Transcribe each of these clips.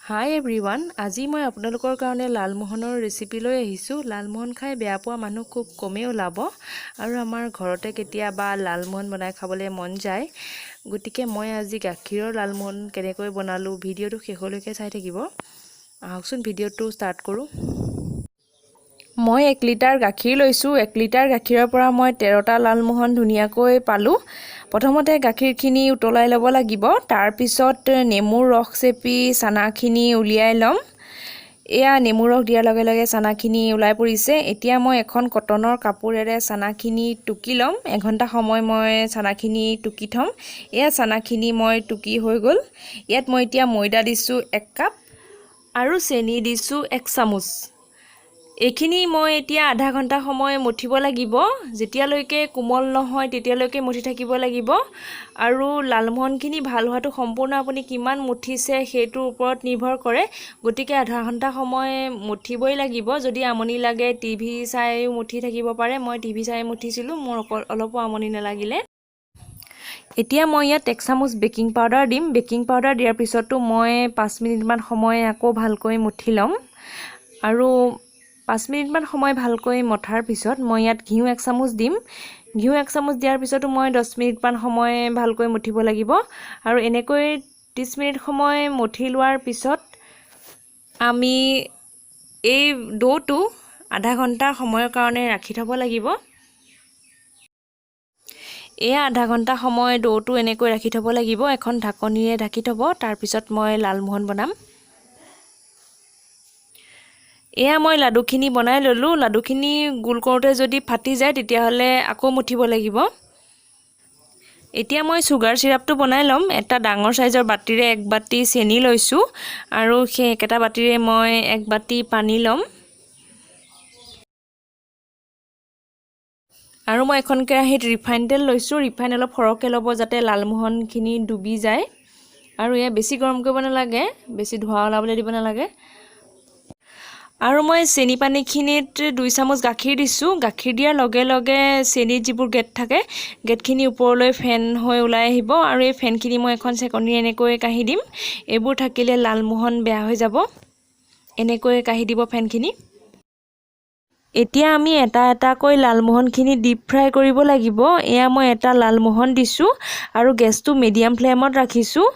হাই everyone, আজি মই আপোনালোকৰ কাৰণে লালমোহনৰ ৰেচিপি লৈ আহিছোঁ। লালমোহন খাই বেয়া পোৱা মানুহ খুব কমেই ওলাব আৰু আমাৰ ঘৰতে কেতিয়াবা লালমোহন বনাই খাবলৈ মন যায়। গতিকে মই আজি গাখীৰৰ লালমোহন কেনেকৈ বনালোঁ ভিডিঅ'টো শেষলৈকে চাই থাকিব। আহকচোন ভিডিঅ'টো ষ্টাৰ্ট কৰোঁ। মই 1 লিটাৰ গাখীৰ লৈছোঁ। 1 লিটাৰ গাখীৰৰ পৰা মই 13টা লালমোহন ধুনীয়াকৈ পালোঁ। প্ৰথমতে গাখীৰখিনি উতলাই ল'ব লাগিব। তাৰপিছত নেমুৰ ৰস চেপি চানাখিনি উলিয়াই ল'ম। এয়া নেমুৰ ৰস দিয়াৰ লগে লগে চানাখিনি ওলাই পৰিছে। এতিয়া মই এখন কটনৰ কাপোৰেৰে চানাখিনি টুকি ল'ম। এঘণ্টা সময় মই চানাখিনি টুকি থ'ম। এয়া চানাখিনি মই টুকি হৈ গ'ল। ইয়াত মই এতিয়া ময়দা দিছোঁ 1 কাপ আৰু চেনি দিছোঁ 1 চামুচ। এইখিনি মই এতিয়া আধা ঘণ্টা সময় মঠিব লাগিব। যেতিয়ালৈকে কোমল নহয় তেতিয়ালৈকে মঠি থাকিব লাগিব। আৰু লালমোহনখিনি ভাল হোৱাটো সম্পূৰ্ণ আপুনি কিমান মঠিছে সেইটোৰ ওপৰত নিৰ্ভৰ কৰে। গতিকে আধা ঘণ্টা সময় মঠিবই লাগিব। যদি আমনি লাগে টিভি চাইও মঠি থাকিব পাৰে। মই টিভি চাই মঠিছিলোঁ, মোৰ অলপো আমনি নালাগিলে। এতিয়া মই ইয়াত 1 চামুচ বেকিং পাউডাৰ দিম। বেকিং পাউডাৰ দিয়াৰ পিছতো মই 5 মিনিটমান সময় আকৌ ভালকৈ মঠি ল'ম। আৰু 5 মিনিটমান সময় ভালকৈ মঠাৰ পিছত মই ইয়াত ঘিউ 1 চামুচ দিম। ঘিউ 1 চামুচ দিয়াৰ পিছতো মই 10 মিনিটমান সময় ভালকৈ মঠিব লাগিব। আৰু এনেকৈ 30 মিনিট সময় মঠি লোৱাৰ পিছত আমি এই ডোটো আধা ঘণ্টা সময়ৰ কাৰণে ৰাখি থ'ব লাগিব। এয়া আধা ঘণ্টা সময় ডোটো এনেকৈ ৰাখি থ'ব লাগিব। এখন ঢাকনিৰে ঢাকি থ'ব। তাৰপিছত মই লালমোহন বনাম। এয়া মই লাডুখিনি বনাই ল'লোঁ। লাডুখিনি গোল কৰোঁতে যদি ফাটি যায় তেতিয়াহ'লে আকৌ মঠিব লাগিব। এতিয়া মই চুগাৰ চিৰাপটো বনাই ল'ম। এটা ডাঙৰ চাইজৰ বাতিৰে 1 বাতি চেনি লৈছোঁ আৰু সেই একেটা বাতিৰে মই 1 বাতি পানী ল'ম। আৰু মই এখন কেৰাহীত ৰিফাইন তেল লৈছোঁ। ৰিফাইন অলপ সৰহকৈ ল'ব যাতে লালমোহনখিনি ডুবি যায়। আৰু এয়া বেছি গৰম কৰিব নালাগে, বেছি ধোঁৱা ওলাবলৈ দিব নালাগে। আৰু মই চেনি পানীখিনিত 2 চামুচ গাখীৰ দিছোঁ। গাখীৰ দিয়াৰ লগে লগে চেনিত যিবোৰ গেট থাকে, গেটখিনি ওপৰলৈ ফেন হৈ ওলাই আহিব। আৰু এই ফেনখিনি মই এখন চেকনিৰে এনেকৈ কাঢ়ি দিম। এইবোৰ থাকিলে লালমোহন বেয়া হৈ যাব। এনেকৈ কাঢ়ি দিব ফেনখিনি। এতিয়া আমি এটা এটাকৈ লালমোহনখিনি ডিপ ফ্ৰাই কৰিব লাগিব। এয়া মই এটা লালমোহন দিছোঁ আৰু গেছটো মিডিয়াম ফ্লেমত ৰাখিছোঁ।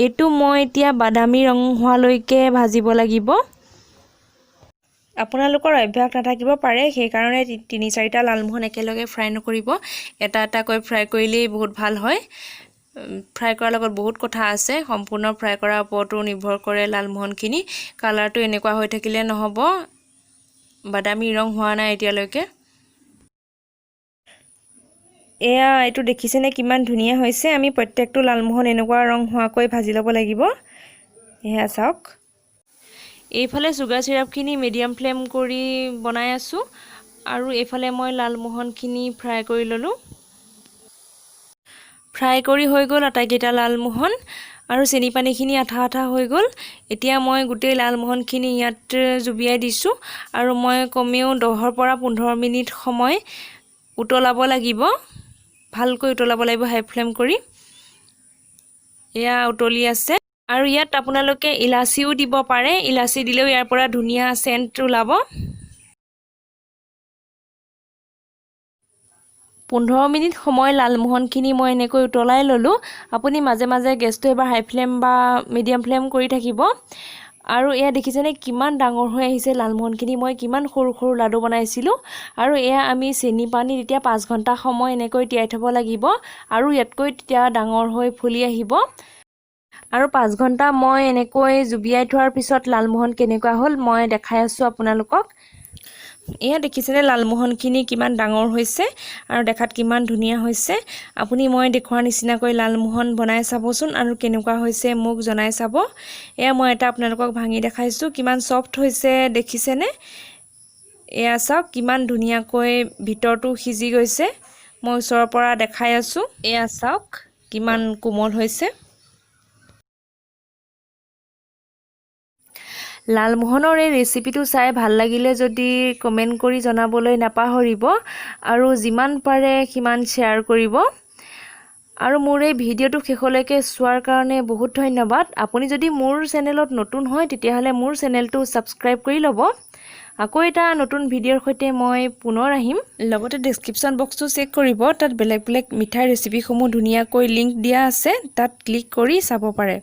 এইটো মই এতিয়া বাদামী ৰং হোৱালৈকে ভাজিব লাগিব। আপোনালোকৰ অভ্যাস নাথাকিব পাৰে, সেইকাৰণে 3-4টা লালমোহন একেলগে ফ্ৰাই নকৰিব। এটা এটাকৈ ফ্ৰাই কৰিলেই বহুত ভাল হয়। ফ্ৰাই কৰাৰ লগত বহুত কথা আছে। সম্পূৰ্ণ ফ্ৰাই কৰাৰ ওপৰতো নিৰ্ভৰ কৰে লালমোহনখিনি। কালাৰটো এনেকুৱা হৈ থাকিলে নহ'ব। বাদামী ৰং হোৱা নাই এতিয়ালৈকে। এইটো দেখিছেনে কিমান ধুনীয়া হৈছে। আমি প্ৰত্যেকটো লালমোহন এনেকুৱা ৰং হোৱাকৈ ভাজি ল'ব লাগিব। এয়া চাওক। এইফালে চুগাৰ চিৰাপখিনি মিডিয়াম ফ্লেম কৰি বনাই আছোঁ আৰু এইফালে মই লালমোহনখিনি ফ্ৰাই কৰি ল'লোঁ। ফ্ৰাই কৰি হৈ গ'ল আটাইকেইটা লালমোহন আৰু চেনি পানীখিনি আঠা আঠা হৈ গ'ল। এতিয়া মই গোটেই লালমোহনখিনি ইয়াত জুবিয়াই দিছোঁ আৰু মই কমেও 10-ৰ পৰা 15 মিনিট সময় উতলাব লাগিব। ভালকৈ উতলাব লাগিব হাই ফ্লেম কৰি। এয়া উতলি আছে। আৰু ইয়াত আপোনালোকে ইলাচিও দিব পাৰে। ইলাচি দিলেও ইয়াৰ পৰা ধুনীয়া চেণ্ট ওলাব। 15 মিনিট সময় লালমোহনখিনি মই এনেকৈ উতলাই ল'লোঁ। আপুনি মাজে মাজে গেছটো এবাৰ হাই ফ্লেম বা মিডিয়াম ফ্লেম কৰি থাকিব। আৰু এয়া দেখিছেনে কিমান ডাঙৰ হৈ আহিছে লালমোহনখিনি। মই কিমান সৰু সৰু লাডু বনাইছিলোঁ। আৰু এয়া আমি চেনি পানীত এতিয়া 5 ঘণ্টা সময় এনেকৈ তিয়াই থ'ব লাগিব আৰু ইয়াতকৈ তেতিয়া ডাঙৰ হৈ ফুলি আহিব। আৰু 5 ঘণ্টা মই এনেকৈ জুবিয়াই থোৱাৰ পিছত লালমোহন কেনেকুৱা হ'ল মই দেখাই আছোঁ আপোনালোকক। এয়া দেখিছেনে লালমোহনখিনি কিমান ডাঙৰ হৈছে আৰু দেখাত কিমান ধুনীয়া হৈছে। আপুনি মই দেখুওৱাৰ নিচিনাকৈ লালমোহন বনাই চাবচোন আৰু কেনেকুৱা হৈছে মোক জনাই চাব। এয়া মই এটা আপোনালোকক ভাঙি দেখাইছোঁ। কিমান ছফ্ট হৈছে দেখিছেনে? এয়া চাওক কিমান ধুনীয়াকৈ ভিতৰটো সিজি গৈছে। মই ওচৰৰ পৰা দেখাই আছোঁ। এয়া চাওক কিমান কোমল হৈছে। লালমোহনৰ এই ৰেচিপিটো চাই ভাল লাগিলে যদি কমেণ্ট কৰি জনাবলৈ নাপাহৰিব আৰু যিমান পাৰে সিমান শ্বেয়াৰ কৰিব। আৰু মোৰ এই ভিডিঅ'টো শেষলৈকে চোৱাৰ কাৰণে বহুত ধন্যবাদ। আপুনি যদি মোৰ চেনেলত নতুন হয় তেতিয়াহ'লে মোৰ চেনেলটো ছাবস্ক্ৰাইব কৰি ল'ব। আকৌ এটা নতুন ভিডিঅ'ৰ সৈতে মই পুনৰ আহিম। লগতে ডেছক্ৰিপশ্যন বক্সটো চেক কৰিব, তাত বেলেগ বেলেগ মিঠাই ৰেচিপিসমূহ ধুনীয়াকৈ লিংক দিয়া আছে, তাত ক্লিক কৰি চাব পাৰে।